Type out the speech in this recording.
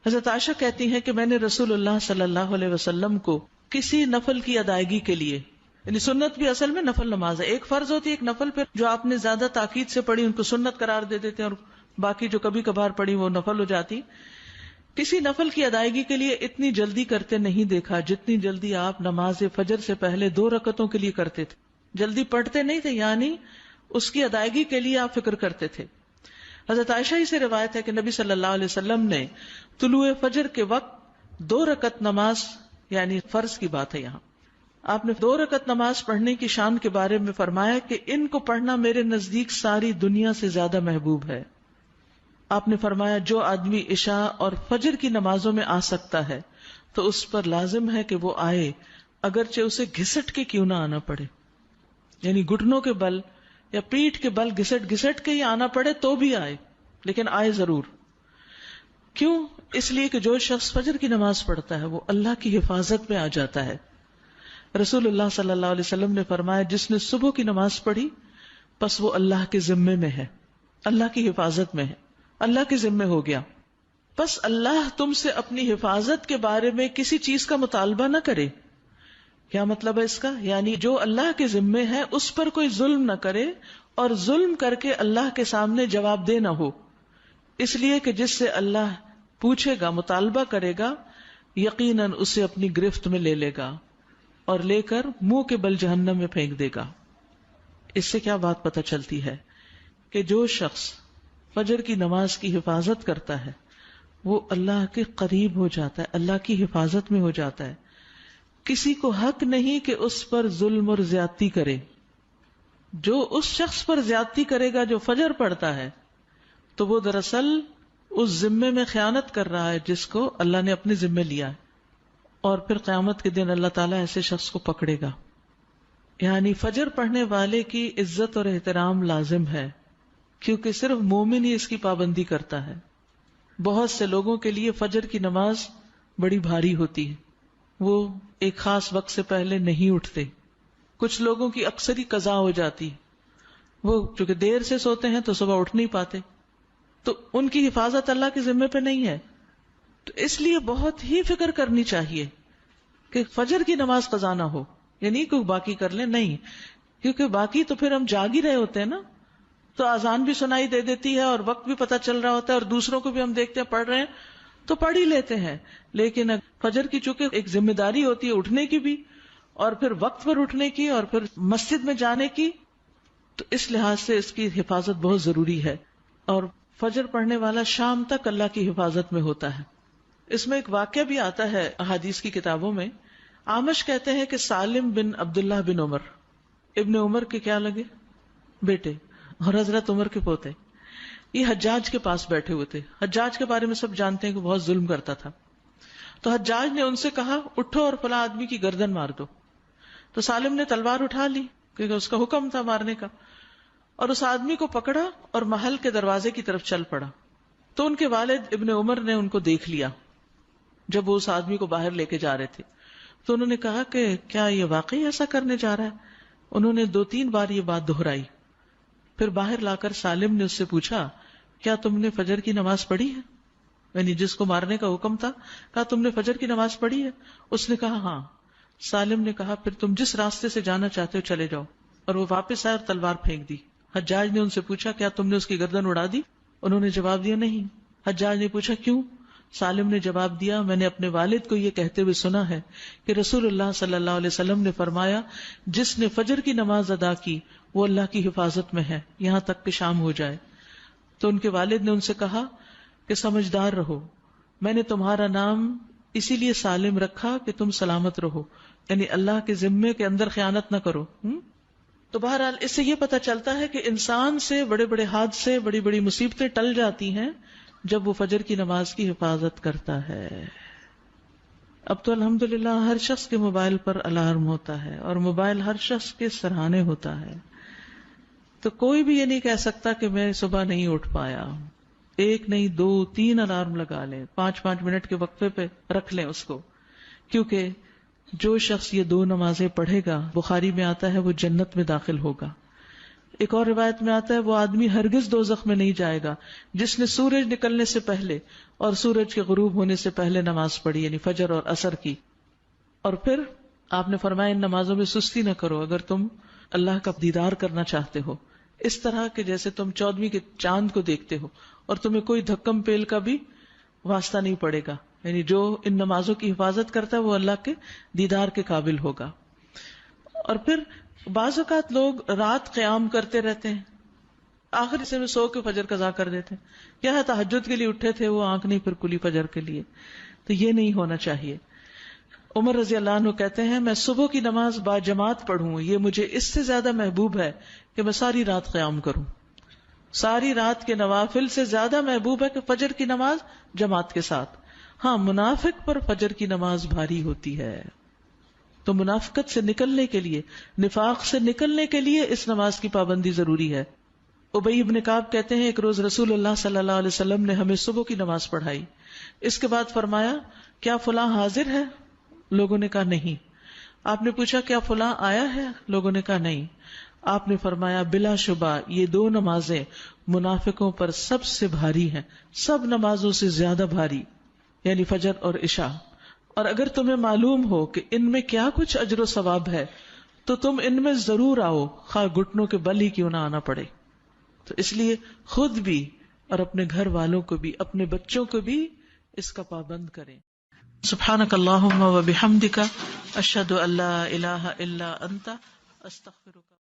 حضرت عائشہ کہتی ہیں کہ میں نے رسول اللہ صلی اللہ علیہ وسلم کو کسی نفل کی ادائیگی کے لیے، یعنی سنت بھی اصل میں نفل نماز ہے، ایک فرض ہوتی ہے ایک نفل، پھر جو آپ نے زیادہ تاکید سے پڑھی ان کو سنت قرار دے دیتے ہیں اور باقی جو کبھی کبھار پڑھی وہ نفل ہو جاتی. کسی نفل کی ادائیگی کے لیے اتنی جلدی کرتے نہیں دیکھا جتنی جلدی آپ نماز فجر سے پہلے 2 رکعتوں کے لیے کرتے تھے. جلدی پڑھتے نہیں تھے، یعنی اس کی ادائیگی کے لیے آپ فکر کرتے تھے. حضرت عائشہ ہی سے روایت ہے کہ نبی صلی اللہ علیہ وسلم نے طلوع فجر کے وقت 2 رکعت نماز، یعنی فرض کی بات ہے یہاں، آپ نے 2 رکعت نماز پڑھنے کی شان کے بارے میں فرمایا کہ ان کو پڑھنا میرے نزدیک ساری دنیا سے زیادہ محبوب ہے. آپ نے فرمایا جو آدمی عشاء اور فجر کی نمازوں میں آ سکتا ہے تو اس پر لازم ہے کہ وہ آئے، اگرچہ اسے گھسٹ کے کیوں نہ آنا پڑے، یعنی گھٹنوں کے بل یا پیٹھ کے بل گھسٹ گھسٹ کے ہی آنا پڑے تو بھی آئے، لیکن آئے ضرور. کیوں؟ اس لیے کہ جو شخص فجر کی نماز پڑھتا ہے وہ اللہ کی حفاظت میں آ جاتا ہے. رسول اللہ صلی اللہ علیہ وسلم نے فرمایا جس نے صبح کی نماز پڑھی پس وہ اللہ کے ذمے میں ہے، اللہ کی حفاظت میں ہے، اللہ کے ذمے ہو گیا. بس اللہ تم سے اپنی حفاظت کے بارے میں کسی چیز کا مطالبہ نہ کرے. کیا مطلب ہے اس کا؟ یعنی جو اللہ کے ذمے ہے اس پر کوئی ظلم نہ کرے اور ظلم کر کے اللہ کے سامنے جواب دے نہ ہو، اس لیے کہ جس سے اللہ پوچھے گا، مطالبہ کرے گا، یقیناً اسے اپنی گرفت میں لے لے گا اور لے کر منہ کے بل جہنم میں پھینک دے گا. اس سے کیا بات پتہ چلتی ہے کہ جو شخص فجر کی نماز کی حفاظت کرتا ہے وہ اللہ کے قریب ہو جاتا ہے، اللہ کی حفاظت میں ہو جاتا ہے. کسی کو حق نہیں کہ اس پر ظلم اور زیادتی کرے. جو اس شخص پر زیادتی کرے گا جو فجر پڑھتا ہے تو وہ دراصل اس ذمے میں خیانت کر رہا ہے جس کو اللہ نے اپنے ذمے لیا ہے، اور پھر قیامت کے دن اللہ تعالیٰ ایسے شخص کو پکڑے گا. یعنی فجر پڑھنے والے کی عزت اور احترام لازم ہے، کیونکہ صرف مومن ہی اس کی پابندی کرتا ہے. بہت سے لوگوں کے لیے فجر کی نماز بڑی بھاری ہوتی ہے، وہ ایک خاص وقت سے پہلے نہیں اٹھتے. کچھ لوگوں کی اکثری قضا ہو جاتی، وہ چونکہ دیر سے سوتے ہیں تو صبح اٹھ نہیں پاتے، تو ان کی حفاظت اللہ کے ذمے پہ نہیں ہے. تو اس لیے بہت ہی فکر کرنی چاہیے کہ فجر کی نماز قضا نہ ہو، یعنی کوئی باقی کر لیں، نہیں، کیونکہ باقی تو پھر ہم جاگ ہی رہے ہوتے ہیں نا، تو اذان بھی سنائی دے دیتی ہے اور وقت بھی پتہ چل رہا ہوتا ہے اور دوسروں کو بھی ہم دیکھتے ہیں پڑھ رہے ہیں تو پڑھ ہی لیتے ہیں. لیکن فجر کی چونکہ ایک ذمہ داری ہوتی ہے اٹھنے کی بھی، اور پھر وقت پر اٹھنے کی، اور پھر مسجد میں جانے کی، تو اس لحاظ سے اس کی حفاظت بہت ضروری ہے. اور فجر پڑھنے والا شام تک اللہ کی حفاظت میں ہوتا ہے. اس میں ایک واقعہ بھی آتا ہے احادیث کی کتابوں میں. اعمش کہتے ہیں کہ سالم بن عبداللہ بن عمر، ابن عمر کے کیا لگے بیٹے اور حضرت عمر کے پوتے، یہ حجاج کے پاس بیٹھے ہوئے تھے. حجاج کے بارے میں سب جانتے ہیں کہ بہت ظلم کرتا تھا. تو حجاج نے ان سے کہا اٹھو اور فلاں آدمی کی گردن مار دو. تو سالم نے تلوار اٹھا لی کیونکہ اس کا حکم تھا مارنے کا، اور اس آدمی کو پکڑا اور محل کے دروازے کی طرف چل پڑا. تو ان کے والد ابن عمر نے ان کو دیکھ لیا جب وہ اس آدمی کو باہر لے کے جا رہے تھے. تو انہوں نے کہا کہ کیا یہ واقعی ایسا کرنے جا رہا ہے؟ انہوں نے 2-3 بار یہ بات دہرائی. پھر باہر لا کر سالم نے اس سے پوچھا کیا تم نے فجر کی نماز پڑھی ہے؟ یعنی جس کو مارنے کا حکم تھا، کہا تم نے فجر کی نماز پڑھی ہے؟ اس نے کہا ہاں. سالم نے کہا پھر تم جس راستے سے جانا چاہتے ہو چلے جاؤ، اور وہ واپس آئے اور تلوار پھینک دی. حجاج نے ان سے پوچھا کیا تم نے اس کی گردن اڑا دی؟ انہوں نے جواب دیا نہیں. حجاج نے پوچھا کیوں؟ سالم نے جواب دیا میں نے اپنے والد کو یہ کہتے ہوئے سنا ہے کہ رسول اللہ صلی اللہ علیہ وسلم نے فرمایا جس نے فجر کی نماز ادا کی وہ اللہ کی حفاظت میں ہے یہاں تک کہ شام ہو جائے. تو ان کے والد نے ان سے کہا کہ سمجھدار رہو، میں نے تمہارا نام اسی لیے سالم رکھا کہ تم سلامت رہو، یعنی اللہ کے ذمے کے اندر خیانت نہ کرو. تو بہرحال اس سے یہ پتہ چلتا ہے کہ انسان سے بڑے بڑے حادثے، بڑی بڑی مصیبتیں ٹل جاتی ہیں جب وہ فجر کی نماز کی حفاظت کرتا ہے. اب تو الحمدللہ ہر شخص کے موبائل پر الارم ہوتا ہے اور موبائل ہر شخص کے سرہانے ہوتا ہے، تو کوئی بھی یہ نہیں کہہ سکتا کہ میں صبح نہیں اٹھ پایا. 1 نہیں 2 3 الارم لگا لیں، 5 منٹ کے وقفے پہ رکھ لیں اس کو، کیونکہ جو شخص یہ 2 نمازیں پڑھے گا، بخاری میں آتا ہے، وہ جنت میں داخل ہوگا. ایک اور روایت میں آتا ہے وہ آدمی ہرگز دوزخ میں نہیں جائے گا جس نے سورج نکلنے سے پہلے اور سورج کے غروب ہونے سے پہلے نماز پڑھی، یعنی فجر اور عصر کی. اور پھر آپ نے فرمایا ان نمازوں میں سستی نہ کرو اگر تم اللہ کا دیدار کرنا چاہتے ہو، اس طرح کہ جیسے تم 14ویں کے چاند کو دیکھتے ہو اور تمہیں کوئی دھکم پیل کا بھی واسطہ نہیں پڑے گا. یعنی جو ان نمازوں کی حفاظت کرتا ہے وہ اللہ کے دیدار کے قابل ہوگا. اور پھر بعض اوقات لوگ رات قیام کرتے رہتے ہیں، آخر حصے میں سو کے فجر قضا کر دیتے ہیں. کیا ہے تہجد کے لیے اٹھے تھے وہ آنکھ نہیں پھر کلی فجر کے لیے. تو یہ نہیں ہونا چاہیے. عمر رضی اللہ عنہ کہتے ہیں میں صبح کی نماز با جماعت پڑھوں یہ مجھے اس سے زیادہ محبوب ہے کہ میں ساری رات قیام کروں. ساری رات کے نوافل سے زیادہ محبوب ہے کہ فجر کی نماز جماعت کے ساتھ. ہاں منافق پر فجر کی نماز بھاری ہوتی ہے، تو منافقت سے نکلنے کے لیے، نفاق سے نکلنے کے لیے اس نماز کی پابندی ضروری ہے. ابی بن کعب کہتے ہیں ایک روز رسول اللہ صلی اللہ علیہ وسلم نے ہمیں صبح کی نماز پڑھائی. اس کے بعد فرمایا کیا فلاں حاضر ہے؟ لوگوں نے کہا نہیں. آپ نے پوچھا کیا فلاں آیا ہے؟ لوگوں نے کہا نہیں. آپ نے فرمایا بلا شبہ یہ دو نمازیں منافقوں پر سب سے بھاری ہیں، سب نمازوں سے زیادہ بھاری، یعنی فجر اور عشاء. اور اگر تمہیں معلوم ہو کہ ان میں کیا کچھ اجر و ثواب ہے تو تم ان میں ضرور آؤ، خواہ گھٹنوں کے بل ہی کیوں نہ آنا پڑے. تو اس لیے خود بھی اور اپنے گھر والوں کو بھی، اپنے بچوں کو بھی اس کا پابند کریں. سبحانک اللہم و بحمدک اشہد ان لا الہ الا انت استغفرک.